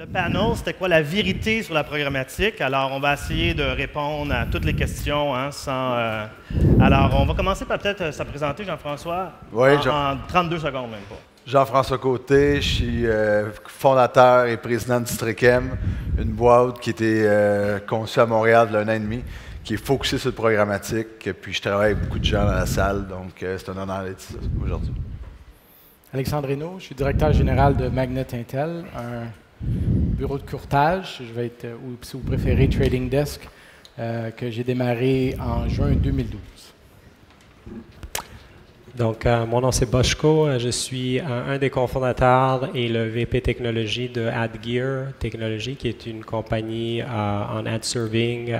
Le panel, c'était quoi la vérité sur la programmatique? Alors, on va essayer de répondre à toutes les questions Alors, on va commencer par peut-être se présenter, Jean-François, Oui, en 32 secondes même pas. Jean-François Côté, je suis fondateur et président de Districhem, une boîte qui était conçue à Montréal il y a 1 an et demi, qui est focusée sur le programmatique. Puis je travaille avec beaucoup de gens dans la salle, donc c'est un honneur d'être ici aujourd'hui. Alexandre Reynaud, je suis directeur général de Magnet Intel, un bureau de courtage, je vais être, ou si vous préférez, Trading Desk, que j'ai démarré en juin 2012. Donc, mon nom c'est Boschko, je suis un des cofondateurs et le VP technologie de AdGear Technologies, qui est une compagnie en ad serving,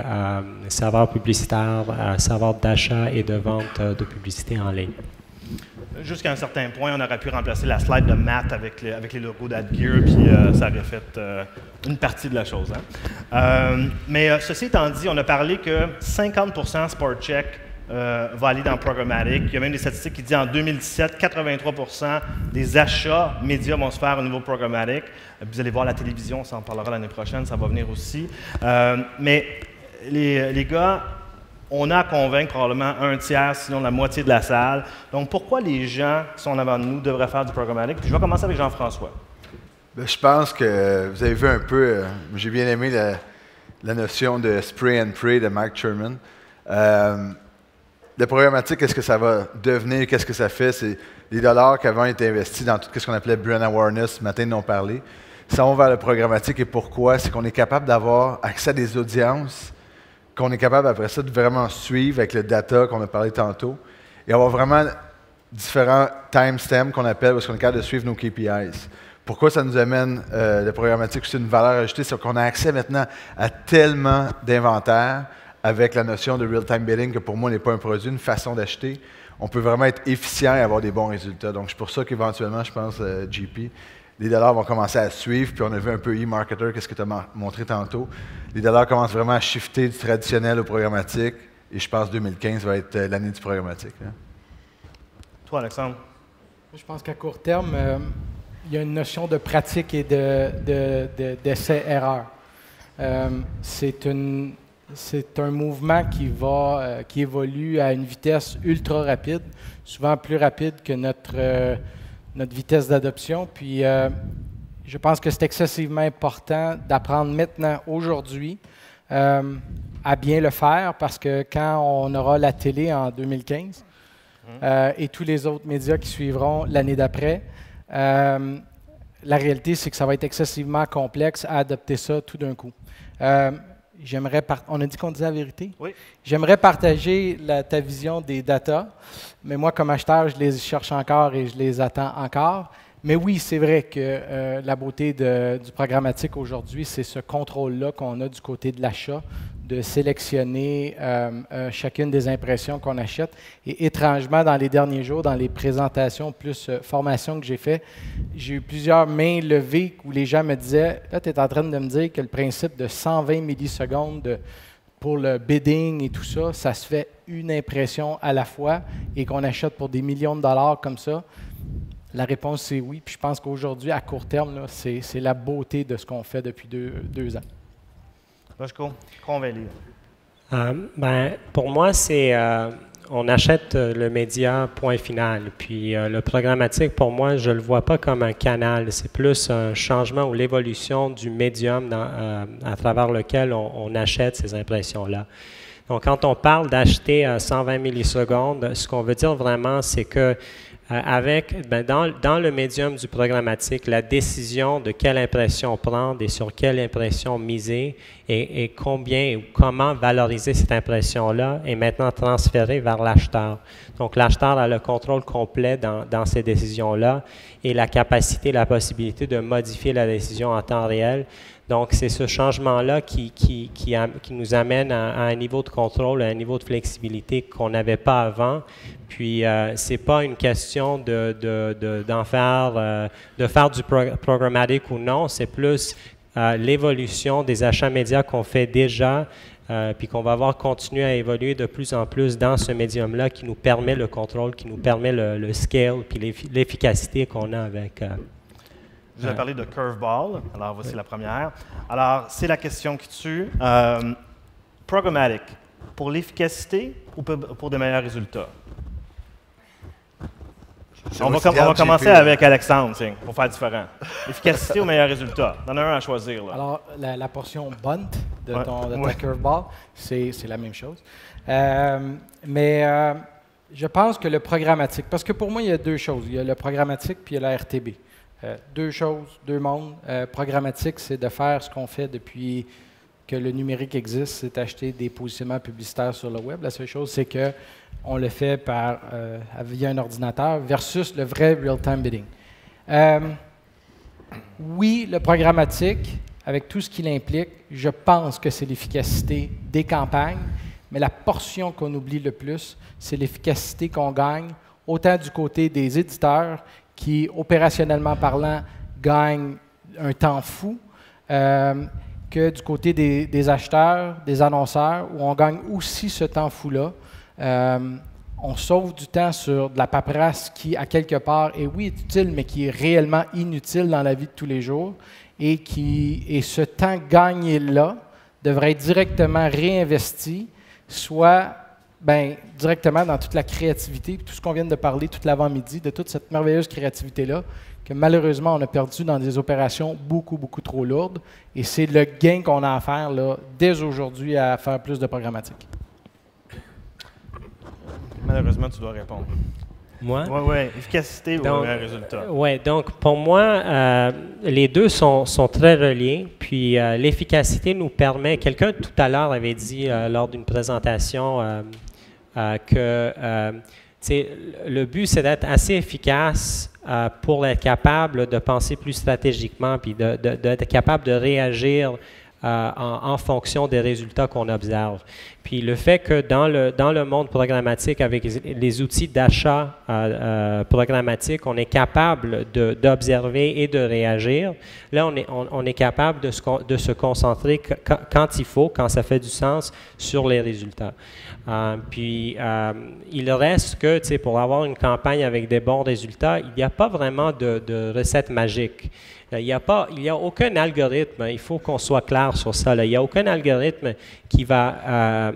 serveur publicitaire, serveur d'achat et de vente de publicité en ligne. Jusqu'à un certain point, on aurait pu remplacer la slide de Matt avec les logos d'AdGear, puis ça aurait fait une partie de la chose. Mais ceci étant dit, on a parlé que 50% SportCheck va aller dans programmatic. Il y a même des statistiques qui disent en 2017, 83% des achats médias vont se faire au niveau programmatic. Vous allez voir la télévision, on s'en parlera l'année prochaine, ça va venir aussi. Mais les gars, on a à convaincre probablement 1/3, sinon la moitié de la salle. Donc, pourquoi les gens qui sont en avant de nous devraient faire du programmatic? Puis je vais commencer avec Jean-François. Bien, je pense que vous avez vu un peu, j'ai bien aimé la notion de spray and pray de Mike Sherman. Le programmatique, qu'est-ce que ça va devenir, qu'est-ce que ça fait? C'est les dollars qui avant étaient investis dans tout ce qu'on appelait brand awareness, ce matin, ils en ont parlé. Ça va vers le programmatique et pourquoi? C'est qu'on est capable d'avoir accès à des audiences, qu'on est capable après ça de vraiment suivre avec le data qu'on a parlé tantôt et avoir vraiment différents timestamps qu'on appelle parce qu'on est capable de suivre nos KPIs. Pourquoi ça nous amène le programmatique? C'est une valeur ajoutée, c'est qu'on a accès maintenant à tellement d'inventaire avec la notion de real-time bidding, que pour moi n'est pas un produit, une façon d'acheter. On peut vraiment être efficient et avoir des bons résultats. Donc, c'est pour ça qu'éventuellement, je pense, JP, les dollars vont commencer à suivre, puis on a vu un peu e-marketer, qu'est-ce que tu as montré tantôt. Les dollars commencent vraiment à shifter du traditionnel au programmatique, et je pense que 2015 va être l'année du programmatique. Hein. Toi, Alexandre? Je pense qu'à court terme, il y a une notion de pratique et d'essai-erreur. C'est un mouvement qui évolue à une vitesse ultra rapide, souvent plus rapide que notre vitesse d'adoption. Puis, je pense que c'est excessivement important d'apprendre maintenant, aujourd'hui, à bien le faire, parce que quand on aura la télé en 2015 et tous les autres médias qui suivront l'année d'après, la réalité, c'est que ça va être excessivement complexe à adopter ça tout d'un coup. On a dit qu'on disait la vérité? Oui. J'aimerais partager ta vision des data, mais moi, comme acheteur, je les cherche encore et je les attends encore. Mais oui, c'est vrai que la beauté du programmatique aujourd'hui, c'est ce contrôle-là qu'on a du côté de l'achat, de sélectionner chacune des impressions qu'on achète. Et étrangement, dans les derniers jours, dans les présentations plus formations que j'ai faites, j'ai eu plusieurs mains levées où les gens me disaient « Là, tu es en train de me dire que le principe de 120 millisecondes pour le bidding et tout ça, ça se fait une impression à la fois et qu'on achète pour des millions de dollars comme ça. » La réponse, c'est oui. Puis je pense qu'aujourd'hui, à court terme, c'est la beauté de ce qu'on fait depuis deux ans. Boschko, convaincu. Pour moi, c'est on achète le média, point final. Puis le programmatique, pour moi, je ne le vois pas comme un canal. C'est plus un changement ou l'évolution du médium à travers lequel on achète ces impressions-là. Donc, quand on parle d'acheter à 120 millisecondes, ce qu'on veut dire vraiment, c'est que dans le médium du programmatique, la décision de quelle impression prendre et sur quelle impression miser et combien ou comment valoriser cette impression-là est maintenant transférée vers l'acheteur. Donc, l'acheteur a le contrôle complet dans ces décisions-là et la capacité, la possibilité de modifier la décision en temps réel. Donc, c'est ce changement-là qui nous amène à un niveau de contrôle, à un niveau de flexibilité qu'on n'avait pas avant. Puis, ce n'est pas une question de faire du programmatic ou non, c'est plus l'évolution des achats médias qu'on fait déjà, puis qu'on va voir continuer à évoluer de plus en plus dans ce médium-là qui nous permet le contrôle, qui nous permet le scale, puis l'efficacité qu'on a avec. Vous avez parlé de curveball. Alors, voici la première. Alors, c'est la question qui tue. Programmatic, pour l'efficacité ou pour des meilleurs résultats? On va commencer avec Alexandre, tiens, pour faire différent. Efficacité ou meilleurs résultats? Il y en a un à choisir. Là. Alors, la portion bunt de ta curveball, c'est la même chose. Mais je pense que le programmatique, parce que pour moi, il y a deux choses. Il y a le programmatique puis il y a la RTB. Deux choses, deux mondes. Programmatique, c'est de faire ce qu'on fait depuis que le numérique existe, c'est acheter des positionnements publicitaires sur le web. La seule chose, c'est qu'on le fait via un ordinateur versus le vrai real-time bidding. Oui, le programmatique, avec tout ce qu'il implique, je pense que c'est l'efficacité des campagnes, mais la portion qu'on oublie le plus, c'est l'efficacité qu'on gagne, autant du côté des éditeurs qui, opérationnellement parlant, gagnent un temps fou, que du côté des acheteurs, des annonceurs, où on gagne aussi ce temps fou-là. On sauve du temps sur de la paperasse qui, à quelque part, est oui utile, mais qui est réellement inutile dans la vie de tous les jours. Et ce temps gagné-là devrait être directement réinvesti, soit directement dans toute la créativité, tout ce qu'on vient de parler tout l'avant-midi, de toute cette merveilleuse créativité-là, que malheureusement, on a perdu dans des opérations beaucoup, beaucoup trop lourdes. Et c'est le gain qu'on a à faire là, dès aujourd'hui à faire plus de programmatique. Malheureusement, tu dois répondre. Moi? Oui. Efficacité ou résultat? Oui, donc pour moi, les deux sont très reliés. Puis l'efficacité nous permet, quelqu'un tout à l'heure avait dit lors d'une présentation que le but, c'est d'être assez efficace pour être capable de penser plus stratégiquement, puis d'être capable de réagir en fonction des résultats qu'on observe. Puis le fait que dans le monde programmatique, avec les outils d'achat programmatique, on est capable d'observer et de réagir. Là, on est capable de se concentrer quand il faut, quand ça fait du sens, sur les résultats. Il reste que, pour avoir une campagne avec des bons résultats, il n'y a pas vraiment de recette magique. Il n'y a aucun algorithme, il faut qu'on soit clair sur ça. Il n'y a aucun algorithme qui va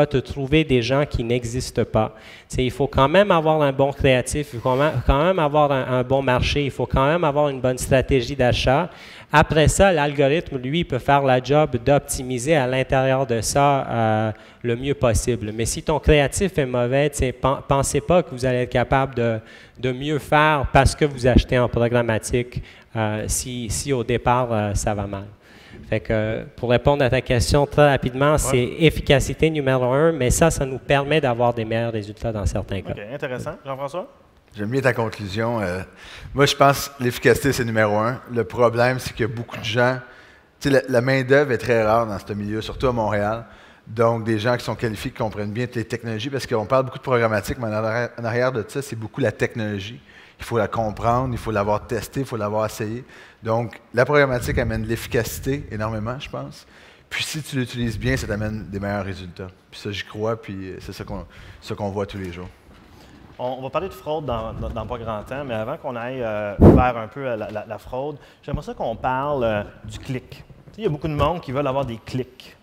te trouver des gens qui n'existent pas. Il faut quand même avoir un bon créatif, il faut quand même avoir un bon marché, il faut quand même avoir une bonne stratégie d'achat. Après ça, l'algorithme, lui, peut faire la job d'optimiser à l'intérieur de ça le mieux possible. Mais si ton créatif est mauvais, pensez pas que vous allez être capable de mieux faire parce que vous achetez en programmatique si au départ, ça va mal. Fait que pour répondre à ta question très rapidement, c'est efficacité numéro 1, mais ça nous permet d'avoir des meilleurs résultats dans certains cas. OK, intéressant. Jean-François? J'aime bien ta conclusion. Moi, je pense que l'efficacité, c'est numéro 1. Le problème, c'est qu'il y a beaucoup de gens... La main-d'œuvre est très rare dans ce milieu, surtout à Montréal. Donc, des gens qui sont qualifiés, qui comprennent bien toutes les technologies, parce qu'on parle beaucoup de programmatique, mais en arrière de ça, c'est beaucoup la technologie. Il faut la comprendre, il faut l'avoir testée, il faut l'avoir essayé. Donc, la programmatique amène de l'efficacité énormément, je pense. Puis, si tu l'utilises bien, ça t'amène des meilleurs résultats. Puis ça, j'y crois, puis c'est ça qu'on voit tous les jours. On va parler de fraude dans pas grand temps, mais avant qu'on aille vers un peu la fraude, j'aimerais ça qu'on parle du clic. Il y a beaucoup de monde qui veulent avoir des clics.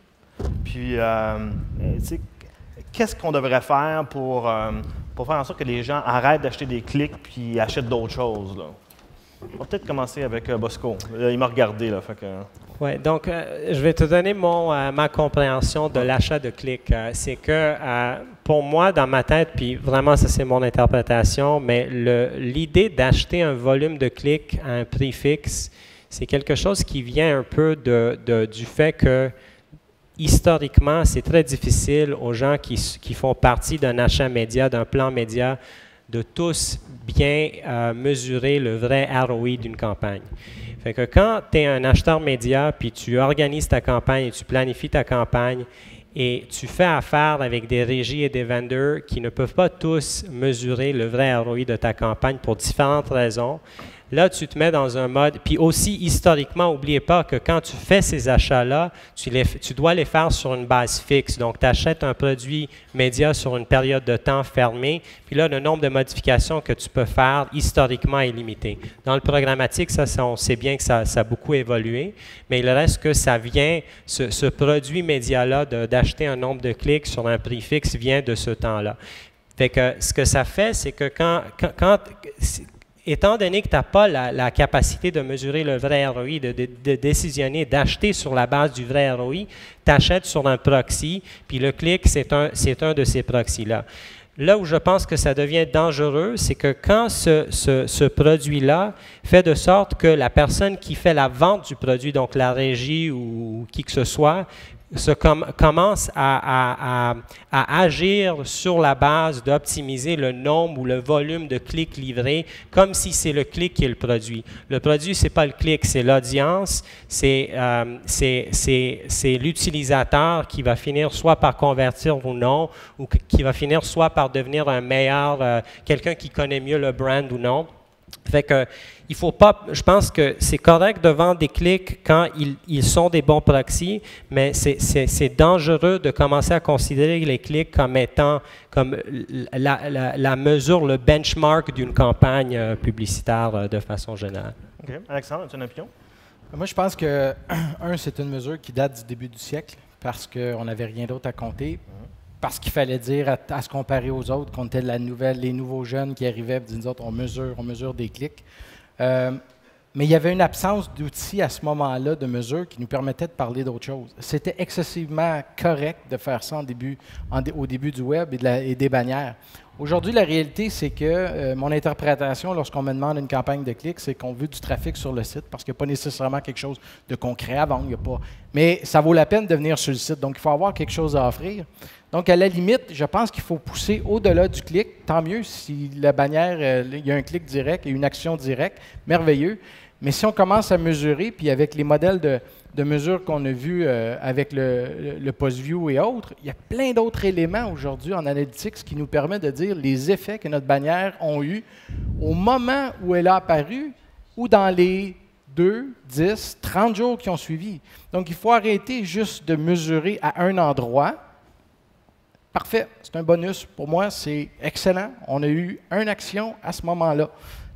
Puis, qu'est-ce qu'on devrait faire pour faire en sorte que les gens arrêtent d'acheter des clics puis achètent d'autres choses, là? On va peut-être commencer avec Bosco. Il m'a regardé, là, fait que... Oui, donc je vais te donner ma compréhension de l'achat de clics. C'est que pour moi, dans ma tête, puis vraiment ça c'est mon interprétation, mais l'idée d'acheter un volume de clics à un prix fixe, c'est quelque chose qui vient un peu du fait que historiquement, c'est très difficile aux gens qui font partie d'un achat média, d'un plan média, de tous bien mesurer le vrai ROI d'une campagne. Fait que quand tu es un acheteur média, puis tu organises ta campagne et tu planifies ta campagne et tu fais affaire avec des régies et des vendeurs qui ne peuvent pas tous mesurer le vrai ROI de ta campagne pour différentes raisons, là, tu te mets dans un mode. Puis aussi, historiquement, n'oubliez pas que quand tu fais ces achats-là, tu dois les faire sur une base fixe. Donc, tu achètes un produit média sur une période de temps fermée. Puis là, le nombre de modifications que tu peux faire historiquement est limité. Dans le programmatique, ça on sait bien que ça a beaucoup évolué. Mais il reste que ça vient, ce produit média-là, d'acheter un nombre de clics sur un prix fixe vient de ce temps-là. Fait que ce que ça fait, c'est que étant donné que tu n'as pas la capacité de mesurer le vrai ROI, de décisionner, d'acheter sur la base du vrai ROI, tu achètes sur un proxy, puis le clic, c'est un de ces proxys-là. Là où je pense que ça devient dangereux, c'est que quand ce produit-là fait de sorte que la personne qui fait la vente du produit, donc la régie ou qui que ce soit, commence à agir sur la base d'optimiser le nombre ou le volume de clics livrés comme si c'est le clic qui est le produit. Le produit, ce n'est pas le clic, c'est l'audience, c'est l'utilisateur qui va finir soit par convertir ou non, ou qui va finir soit par devenir un meilleur, quelqu'un qui connaît mieux le brand ou non. Fait que, il faut pas, je pense que c'est correct de vendre des clics quand ils sont des bons proxys, mais c'est dangereux de commencer à considérer les clics comme étant comme la mesure, le benchmark d'une campagne publicitaire de façon générale. OK. Alexandre, as-tu une opinion? Moi, je pense que, c'est une mesure qui date du début du siècle parce qu'on n'avait rien d'autre à compter. Parce qu'il fallait dire à se comparer aux autres qu'on était les nouveaux jeunes qui arrivaient et disaient, nous autres, on mesure des clics. Mais il y avait une absence d'outils à ce moment-là de mesure qui nous permettait de parler d'autre chose. C'était excessivement correct de faire ça au début du web et des bannières. Aujourd'hui, la réalité, c'est que mon interprétation, lorsqu'on me demande une campagne de clics, c'est qu'on veut du trafic sur le site parce qu'il n'y a pas nécessairement quelque chose de concret à vendre. Mais ça vaut la peine de venir sur le site. Donc, il faut avoir quelque chose à offrir. Donc, à la limite, je pense qu'il faut pousser au-delà du clic. Tant mieux si la bannière, il y a un clic direct et une action directe, merveilleux. Mais si on commence à mesurer, puis avec les modèles de mesure qu'on a vus avec le post-view et autres, il y a plein d'autres éléments aujourd'hui en analytics qui nous permettent de dire les effets que notre bannière a eus au moment où elle a apparu ou dans les 2, 10, 30 jours qui ont suivi. Donc, il faut arrêter juste de mesurer à un endroit. Parfait, c'est un bonus. Pour moi, c'est excellent. On a eu une action à ce moment-là.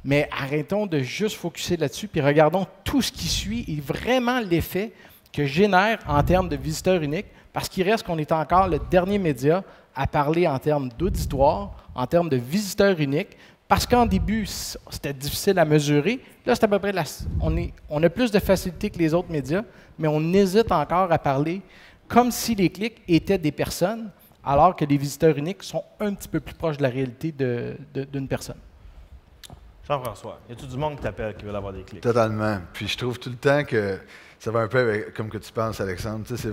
Mais arrêtons de juste focuser là-dessus, puis regardons tout ce qui suit et vraiment l'effet que génère en termes de visiteurs uniques, parce qu'il reste qu'on est encore le dernier média à parler en termes d'auditoire, en termes de visiteurs uniques, parce qu'en début, c'était difficile à mesurer. Là, c'est à peu près on a plus de facilité que les autres médias, mais on hésite encore à parler comme si les clics étaient des personnes, alors que les visiteurs uniques sont un petit peu plus proches de la réalité d'une personne. Jean-François, y a-t-il du monde qui t'appelle qui veut avoir des clics? Totalement. Puis je trouve tout le temps que ça va un peu avec, comme que tu penses, Alexandre. Tu sais,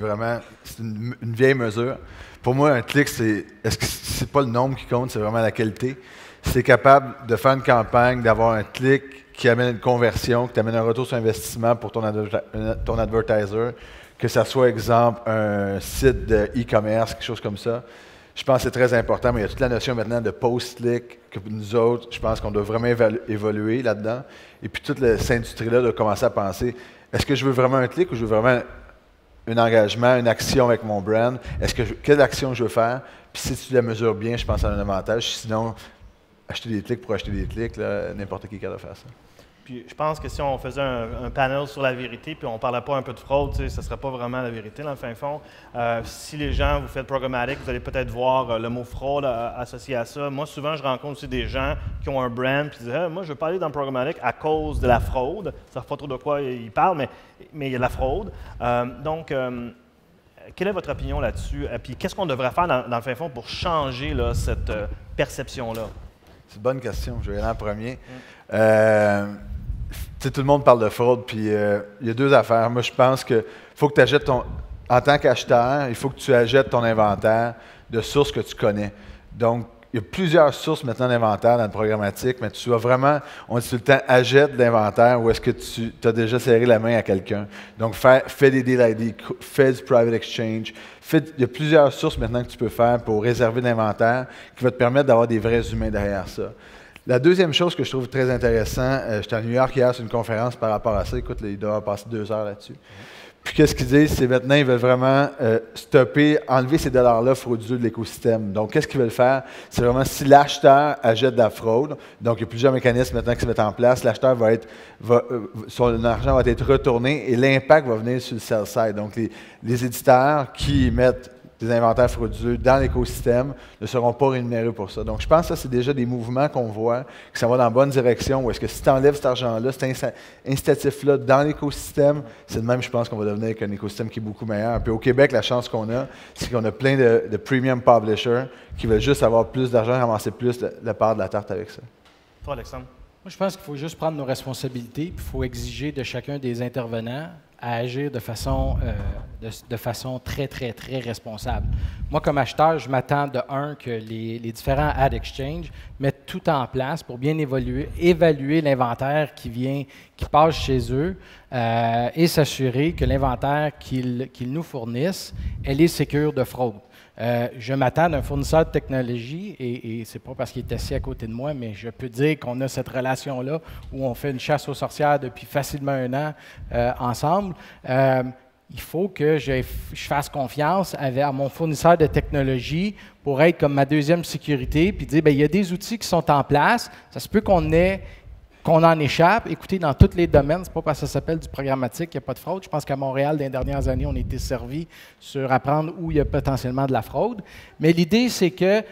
c'est une vieille mesure. Pour moi, un clic, est-ce que c'est pas le nombre qui compte, c'est vraiment la qualité. Si tu es capable de faire une campagne, d'avoir un clic qui amène une conversion, qui t'amène un retour sur investissement pour ton advertiser, que ça soit, exemple, un site de e-commerce, quelque chose comme ça, je pense que c'est très important, mais il y a toute la notion maintenant de post-click que nous autres, je pense qu'on doit vraiment évoluer là-dedans. Et puis toute cette industrie-là doit commencer à penser, est-ce que je veux vraiment un clic ou je veux vraiment un engagement, une action avec mon brand? Quelle action je veux faire? Puis si tu la mesures bien, je pense que ça a un avantage. Sinon, acheter des clics pour acheter des clics, n'importe qui est capable de faire ça. Puis je pense que si on faisait un panel sur la vérité, puis on ne parlait pas un peu de fraude, ce ne serait pas vraiment la vérité, dans le fin fond. Si les gens, vous faites programmatique, vous allez peut-être voir le mot fraude associé à ça. Moi, souvent, je rencontre aussi des gens qui ont un brand, puis ils disent moi, je veux pas aller dans le programmatique à cause de la fraude. Ils ne savent pas trop de quoi ils parlent, mais il y a de la fraude. Donc, quelle est votre opinion là-dessus? Puis qu'est-ce qu'on devrait faire dans le fin fond pour changer là, cette perception-là? C'est une bonne question. Je vais y aller en premier. Tout le monde parle de fraude, puis il y a deux affaires. Moi, je pense que faut que tu achètes en tant qu'acheteur, il faut que tu achètes ton inventaire de sources que tu connais. Donc, il y a plusieurs sources maintenant d'inventaire dans le programmatique, mais tu dois vraiment, on dit tout le temps, achète de l'inventaire ou est-ce que tu as déjà serré la main à quelqu'un. Donc, fais des deal ID, fais du private exchange. Il y a plusieurs sources maintenant que tu peux faire pour réserver de l'inventaire qui va te permettre d'avoir des vrais humains derrière ça. La deuxième chose que je trouve très intéressant, j'étais à New York hier sur une conférence par rapport à ça. Écoute, là, ils doivent passer 2 heures là-dessus. Puis qu'est-ce qu'ils disent? C'est maintenant, ils veulent vraiment stopper, enlever ces dollars-là frauduleux de l'écosystème. Donc, qu'est-ce qu'ils veulent faire? C'est vraiment si l'acheteur achète de la fraude, donc il y a plusieurs mécanismes maintenant qui se mettent en place, l'acheteur son argent va être retourné et l'impact va venir sur le sell side. Donc, les éditeurs qui mettent des inventaires frauduleux dans l'écosystème ne seront pas rémunérés pour ça. Donc, je pense que ça, c'est déjà des mouvements qu'on voit, que ça va dans la bonne direction, où est-ce que si tu enlèves cet argent-là, cet incitatif-là dans l'écosystème, c'est de même, je pense qu'on va devenir avec un écosystème qui est beaucoup meilleur. Puis au Québec, la chance qu'on a, c'est qu'on a plein de premium publishers qui veulent juste avoir plus d'argent, ramasser plus la part de la tarte avec ça. Toi, Alexandre? Moi, je pense qu'il faut juste prendre nos responsabilités, puis il faut exiger de chacun des intervenants à agir de façon très, très, très responsable. Moi, comme acheteur, je m'attends que les différents ad exchange mettent tout en place pour bien évaluer l'inventaire qui passe chez eux et s'assurer que l'inventaire qu'ils nous fournissent, elle est sécure de fraude. Je m'attends d'un fournisseur de technologie, et c'est pas parce qu'il est assis à côté de moi, mais je peux dire qu'on a cette relation-là où on fait une chasse aux sorcières depuis facilement 1 an ensemble. Il faut que je fasse confiance à mon fournisseur de technologie pour être comme ma deuxième sécurité, puis dire, bien, il y a des outils qui sont en place, ça se peut qu'on en échappe. Écoutez, dans tous les domaines, c'est pas parce que ça s'appelle du programmatique qu'il n'y a pas de fraude. Je pense qu'à Montréal, dans les dernières années, on a été servi sur apprendre où il y a potentiellement de la fraude. Mais l'idée, c'est que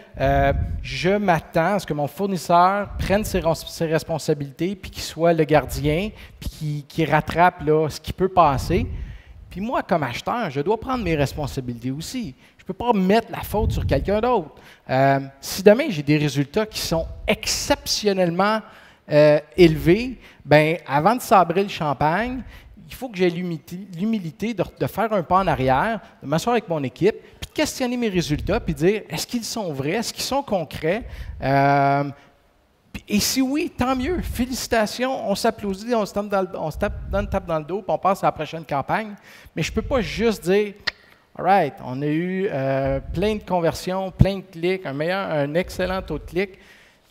je m'attends à ce que mon fournisseur prenne ses responsabilités, puis qu'il soit le gardien, puis qu'il rattrape là, ce qui peut passer. Puis moi, comme acheteur, je dois prendre mes responsabilités aussi. Je ne peux pas mettre la faute sur quelqu'un d'autre. Si demain, j'ai des résultats qui sont exceptionnellement élevé, bien, avant de sabrer le champagne, il faut que j'ai l'humilité de faire un pas en arrière, de m'asseoir avec mon équipe, puis de questionner mes résultats, puis de dire, est-ce qu'ils sont vrais, est-ce qu'ils sont concrets? Et si oui, tant mieux. Félicitations, on s'applaudit, on se tape dans le dos, puis on passe à la prochaine campagne. Mais je ne peux pas juste dire, all right, on a eu plein de conversions, plein de clics, un excellent taux de clics.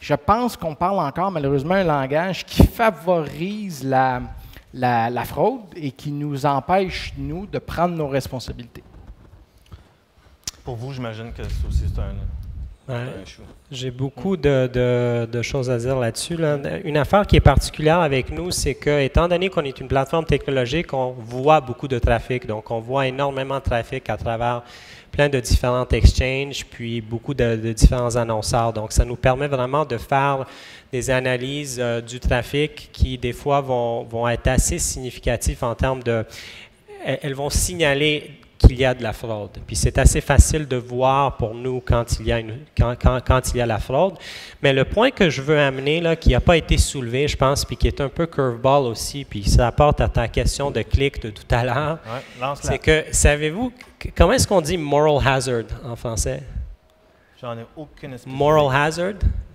Je pense qu'on parle encore, malheureusement, un langage qui favorise la fraude et qui nous empêche, nous, de prendre nos responsabilités. Pour vous, j'imagine que c'est aussi un choix. J'ai beaucoup de choses à dire là-dessus. Une affaire qui est particulière avec nous, c'est que, étant donné qu'on est une plateforme technologique, on voit beaucoup de trafic. Donc, on voit énormément de trafic à travers plein de différents exchanges, puis beaucoup de différents annonceurs. Donc, ça nous permet vraiment de faire des analyses du trafic qui, des fois, vont être assez significatifs en termes de... Elles vont signaler qu'il y a de la fraude. Puis c'est assez facile de voir pour nous quand il y a la fraude. Mais le point que je veux amener, là, qui n'a pas été soulevé, je pense, puis qui est un peu curveball aussi, puis ça apporte à ta question de clic de tout à l'heure, c'est que, savez-vous, comment est-ce qu'on dit moral hazard en français? J'en ai aucune espèce. Moral hazard?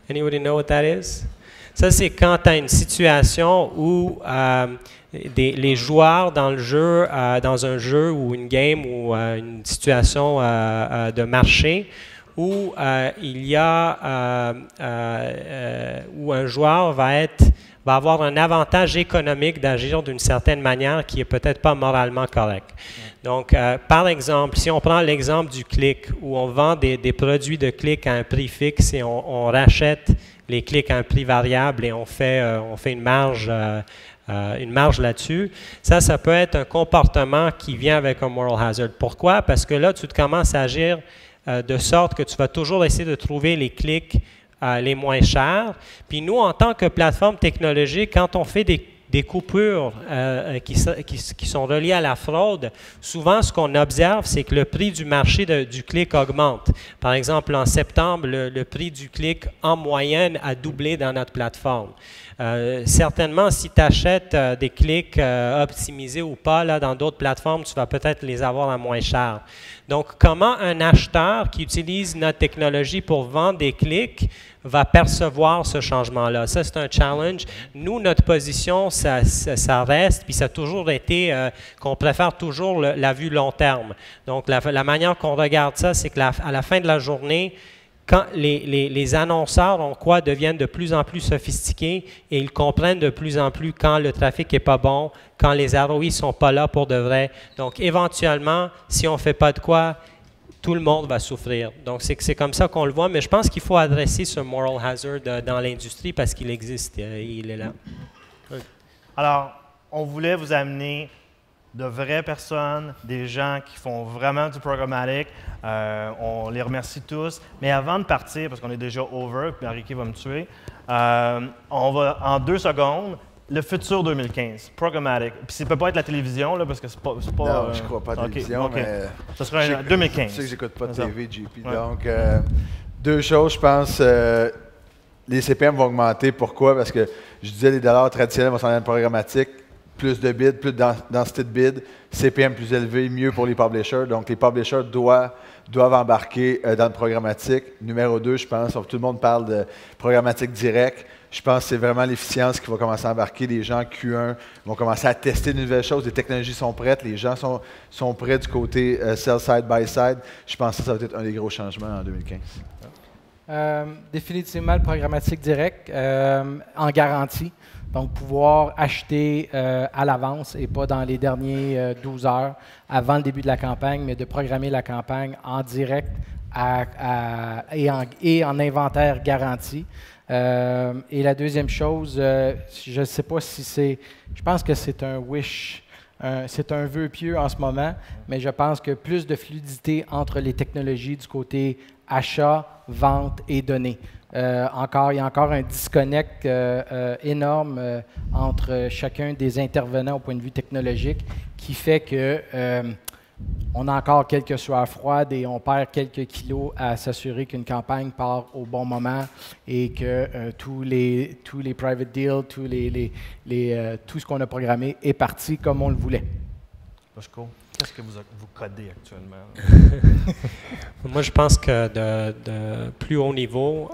Anybody know what that is? Ça, c'est quand tu as une situation où les joueurs dans le jeu, dans un jeu ou une game ou une situation de marché où il y a où un joueur va avoir un avantage économique d'agir d'une certaine manière qui est peut-être pas moralement correcte. Donc, par exemple, si on prend l'exemple du clic où on vend des produits de clic à un prix fixe et on rachète les clics à un prix variable et on fait une marge là-dessus, ça peut être un comportement qui vient avec un moral hazard. Pourquoi? Parce que là, tu te commences à agir de sorte que tu vas toujours essayer de trouver les clics les moins chers. Puis nous, en tant que plateforme technologique, quand on fait des coupures qui sont reliées à la fraude, souvent ce qu'on observe, c'est que le prix du marché du clic augmente. Par exemple, en septembre, le prix du clic en moyenne a doublé dans notre plateforme. Certainement, si tu achètes des clics optimisés ou pas, là, dans d'autres plateformes, tu vas peut-être les avoir à moins cher. Donc, comment un acheteur qui utilise notre technologie pour vendre des clics va percevoir ce changement-là? Ça, c'est un challenge. Nous, notre position, ça reste, puis ça a toujours été qu'on préfère toujours la vue long terme. Donc, la manière qu'on regarde ça, c'est qu'à la fin de la journée, quand les annonceurs, deviennent de plus en plus sophistiqués et ils comprennent de plus en plus quand le trafic n'est pas bon, quand les ROI ne sont pas là pour de vrai. Donc, éventuellement, si on ne fait pas de quoi, tout le monde va souffrir. Donc, c'est comme ça qu'on le voit, mais je pense qu'il faut adresser ce moral hazard dans l'industrie parce qu'il existe, il est là. Alors, on voulait vous amener de vraies personnes, des gens qui font vraiment du programmatique. On les remercie tous. Mais avant de partir, parce qu'on est déjà over, puis Enrique va me tuer, on va, en 2 secondes, le futur 2015, programmatic. Puis ça ne peut pas être la télévision, là, parce que c'est pas... Non, je ne crois pas à la télévision, mais... Ça sera 2015. Je sais que j'écoute pas de TV, JP. Ouais. Donc, 2 choses, je pense. Les CPM vont augmenter. Pourquoi? Parce que je disais, les dollars traditionnels vont s'en aller dans le programmatique. Plus de bids, plus de densité de bids, CPM plus élevé, mieux pour les publishers. Donc, les publishers doivent embarquer dans le programmatique. Numéro 2, je pense, tout le monde parle de programmatique direct. Je pense que c'est vraiment l'efficience qui va commencer à embarquer. Les gens Q1 vont commencer à tester de nouvelles choses. Les technologies sont prêtes. Les gens sont prêts du côté sell-side, buy-side. Je pense que ça va être un des gros changements en 2015. Définitivement, le programmatique direct en garantie. Donc, pouvoir acheter à l'avance et pas dans les derniers 12 heures avant le début de la campagne, mais de programmer la campagne en direct et en inventaire garanti. Et la deuxième chose, je ne sais pas si c'est... Je pense que c'est un wish, c'est un vœu pieux en ce moment, mais je pense que plus de fluidité entre les technologies du côté achat, vente et données. Il y a encore un disconnect énorme entre chacun des intervenants au point de vue technologique qui fait que on a encore quelques sueurs froides et on perd quelques kilos à s'assurer qu'une campagne part au bon moment et que tous les private deals, tout ce qu'on a programmé est parti comme on le voulait. Bosco, qu'est-ce que vous codez actuellement? Moi, je pense que de plus haut niveau,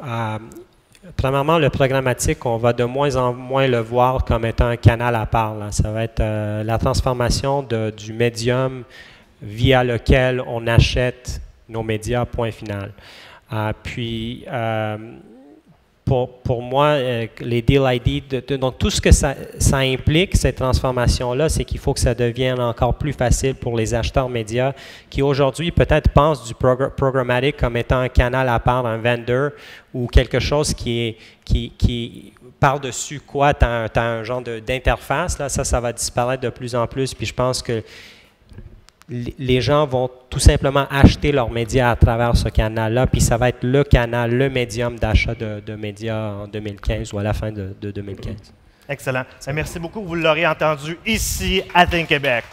premièrement, le programmatique, on va de moins en moins le voir comme étant un canal à part. Là. Ça va être la transformation du médium via lequel on achète nos médias, point final. Pour moi, les Deal ID, donc tout ce que ça implique, cette transformation-là, c'est qu'il faut que ça devienne encore plus facile pour les acheteurs médias qui aujourd'hui peut-être pensent du programmatic comme étant un canal à part, un vendor ou quelque chose qui par-dessus quoi tu as un genre d'interface. Là, ça va disparaître de plus en plus. Puis je pense que les gens vont tout simplement acheter leurs médias à travers ce canal-là, puis ça va être le canal, le médium d'achat de médias en 2015 ou à la fin de 2015. Excellent. Merci beaucoup. Vous l'aurez entendu ici à Think Québec.